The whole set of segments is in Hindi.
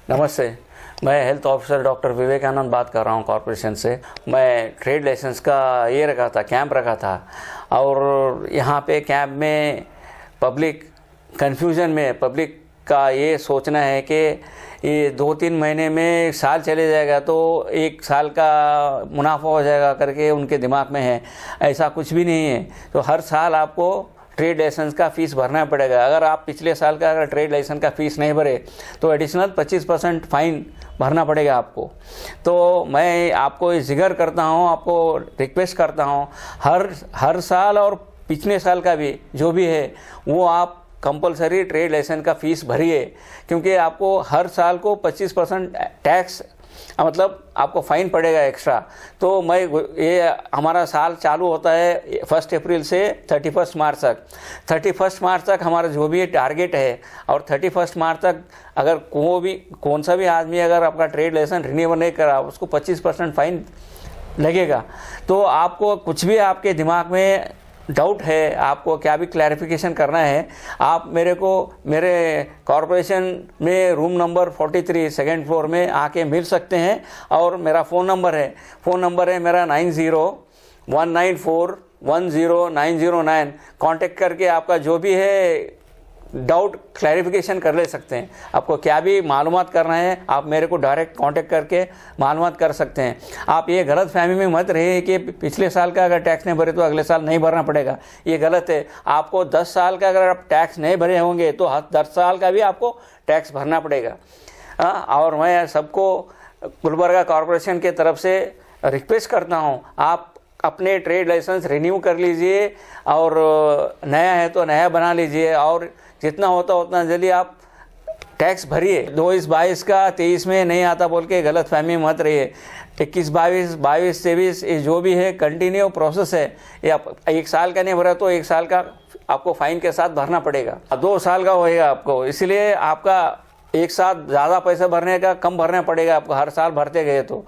नमस्ते, मैं हेल्थ ऑफिसर डॉक्टर विवेकानंद बात कर रहा हूँ कॉरपोरेशन से। मैं ट्रेड लाइसेंस का ये रखा था, कैंप रखा था, और यहाँ पे कैंप में पब्लिक कन्फ्यूज़न में पब्लिक का ये सोचना है कि ये 2-3 महीने में साल चले जाएगा तो 1 साल का मुनाफा हो जाएगा करके उनके दिमाग में है। ऐसा कुछ भी नहीं है। तो हर साल आपको ट्रेड लाइसेंस का फ़ीस भरना पड़ेगा। अगर आप पिछले साल का अगर ट्रेड लाइसेंस का फ़ीस नहीं भरे तो एडिशनल 25% फ़ाइन भरना पड़ेगा आपको। तो मैं आपको जिक्र करता हूँ, आपको रिक्वेस्ट करता हूँ, हर साल और पिछले साल का भी जो भी है वो आप कंपलसरी ट्रेड लाइसेंस का फ़ीस भरिए, क्योंकि आपको हर साल को 25% टैक्स मतलब आपको फ़ाइन पड़ेगा एक्स्ट्रा। तो मैं ये हमारा साल चालू होता है 1 अप्रैल से 31 मार्च तक। 31 मार्च तक हमारा जो भी टारगेट है, और 31 मार्च तक अगर कौन सा भी आदमी अगर आपका ट्रेड लाइसेंस रिन्यूअल नहीं करा उसको 25% फ़ाइन लगेगा। तो आपको कुछ भी आपके दिमाग में डाउट है, आपको क्या भी क्लैरिफिकेशन करना है, आप मेरे कॉरपोरेशन में रूम नंबर 43 2nd फ्लोर में आके मिल सकते हैं। और मेरा फ़ोन नंबर है मेरा 9019410909। कांटेक्ट करके आपका जो भी है डाउट क्लैरिफिकेशन कर ले सकते हैं। आपको क्या भी मालूमात करना है आप मेरे को डायरेक्ट कांटेक्ट करके मालूमात कर सकते हैं। आप ये गलत फहमी में मत रहिए कि पिछले साल का अगर टैक्स नहीं भरे तो अगले साल नहीं भरना पड़ेगा। ये गलत है। आपको 10 साल का अगर आप टैक्स नहीं भरे होंगे तो 10 साल का भी आपको टैक्स भरना पड़ेगा। और मैं सबको गुलबर्गा कॉरपोरेशन के तरफ से रिक्वेस्ट करता हूँ, आप अपने ट्रेड लाइसेंस रिन्यू कर लीजिए, और नया है तो नया बना लीजिए, और जितना होता उतना जल्दी आप टैक्स भरिए। 22 का 23 में नहीं आता बोल के गलत फहमी मत रहिए। 21, 22, 23 ये जो भी है कंटिन्यू प्रोसेस है। ये आप 1 साल का नहीं भरा तो 1 साल का आपको फ़ाइन के साथ भरना पड़ेगा। 2 साल का होएगा आपको, इसलिए आपका एक साथ ज़्यादा पैसा भरने का कम भरना पड़ेगा आपको हर साल भरते गए तो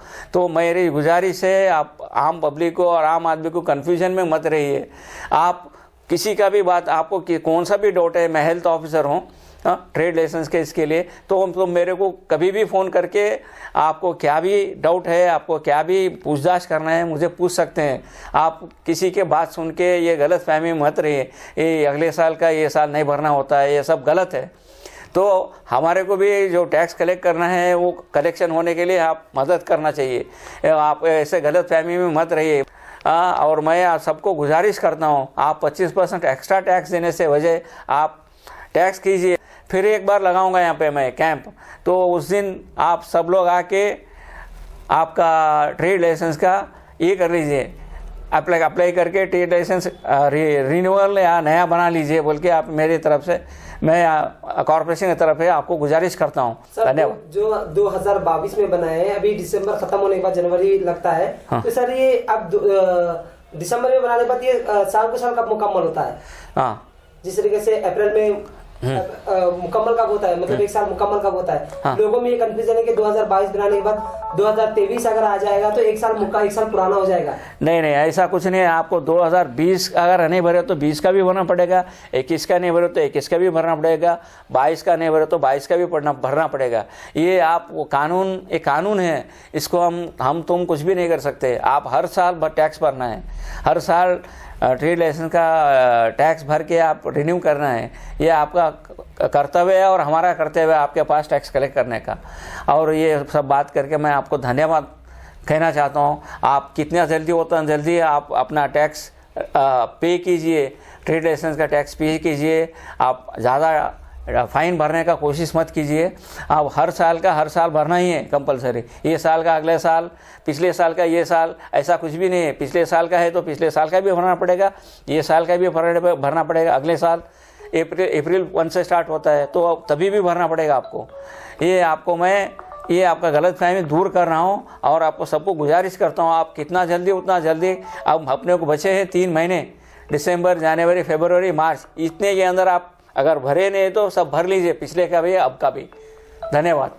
मेरी गुजारिश है, आप आम पब्लिक को और आम आदमी को कन्फ्यूजन में मत रहिए। आप किसी का भी बात, आपको कौन सा भी डाउट है, मैं हेल्थ ऑफिसर हूँ ट्रेड लाइसेंस के इसके लिए, तो मेरे को कभी भी फ़ोन करके आपको क्या भी डाउट है, आपको क्या भी पूछताछ करना है मुझे पूछ सकते हैं। आप किसी के बात सुन के ये गलत फहमी मत रहिए, ये अगले साल का ये साल नहीं भरना होता है, ये सब गलत है। तो हमारे को भी जो टैक्स कलेक्ट करना है वो कलेक्शन होने के लिए आप मदद करना चाहिए। आप ऐसे गलत फहमी में मत रहिए। और मैं आप सबको गुजारिश करता हूँ, आप 25% एक्स्ट्रा टैक्स देने से वजह आप टैक्स कीजिए। फिर एक बार लगाऊंगा यहाँ पे मैं कैंप, तो उस दिन आप सब लोग आके आपका ट्रेड लाइसेंस का ये कर लीजिए, अप्लाई करके ट्रेड लाइसेंस रिन्यूअल या नया बना लीजिए बोल के आप मेरी तरफ से, मैं कॉर्पोरेशन की तरफ से आपको गुजारिश करता हूँ। धन्यवाद। जो 2022 में बनाए हैं, अभी दिसंबर खत्म होने के बाद जनवरी लगता है। हाँ। तो सर ये अब दिसंबर में बनाने के बाद ये साल को साल कब मुकम्मल होता है? हाँ, जिस तरीके से अप्रैल में मुकम्मल कब होता है, मतलब 1 साल मुकम्मल कब होता है? हाँ। लोगों में ये कंफ्यूजन है कि 2022 बनाने के बाद 2023 अगर आ जाएगा तो 1 साल पुराना हो जाएगा। नहीं, ऐसा कुछ नहीं है। आपको 2020 अगर नहीं भरे तो 20 का भी भरना पड़ेगा, 21 का नहीं भरे तो 21 का भी भरना पड़ेगा, 22 का नहीं भरे तो 22 का भी भरना पड़ेगा। ये आप एक कानून है, इसको हम तुम कुछ भी नहीं कर सकते। आप हर साल टैक्स भरना है, हर साल ट्रेड लाइसेंस का टैक्स भर के आप रिन्यू करना है। ये आपका कर्तव्य है और हमारा कर्तव्य है आपके पास टैक्स कलेक्ट करने का। और ये सब बात करके मैं आपको धन्यवाद कहना चाहता हूँ। आप कितना जल्दी होता है जल्दी आप अपना टैक्स पे कीजिए, ट्रेड लाइसेंस का टैक्स पे कीजिए। आप ज़्यादा फ़ाइन भरने का कोशिश मत कीजिए। आप हर साल भरना ही है कंपलसरी। ये साल का अगले साल, पिछले साल का ये साल, ऐसा कुछ भी नहीं है। पिछले साल का है तो पिछले साल का भी भरना पड़ेगा, ये साल का भी भरना पड़ेगा। अगले साल अप्रैल 1 से स्टार्ट होता है तो तभी भी भरना पड़ेगा आपको। ये आपका गलत फहमी दूर कर रहा हूँ, और आपको सबको गुजारिश करता हूँ, आप कितना जल्दी उतना जल्दी। अब अपने को बचे हैं 3 महीने, दिसंबर, जनवरी, फरवरी, मार्च, इतने के अंदर आप अगर भरे नहीं तो सब भर लीजिए, पिछले का भी अब का भी। धन्यवाद।